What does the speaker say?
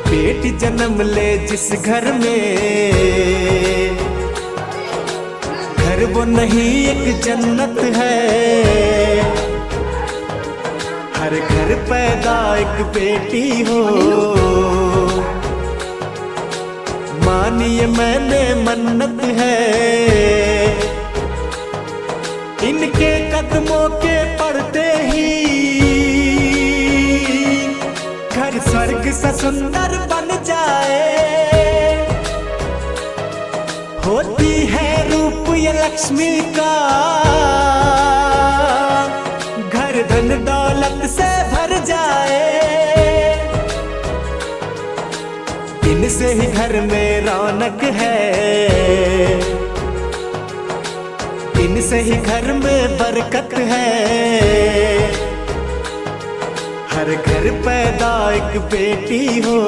बेटी जन्म ले जिस घर में, घर वो नहीं एक जन्नत है। हर घर पैदा एक बेटी हो, मानिए मैंने मन्नत है। इनके कदमों के पड़ते ही घर स्वर्ग सा सुंदर बन जाए। होती है रूप ये लक्ष्मी का, घर धन दौलत से भर जाए। इनसे ही घर में रौनक है, इनसे ही घर में बरकत है। हर घर पैदा एक बेटी हो।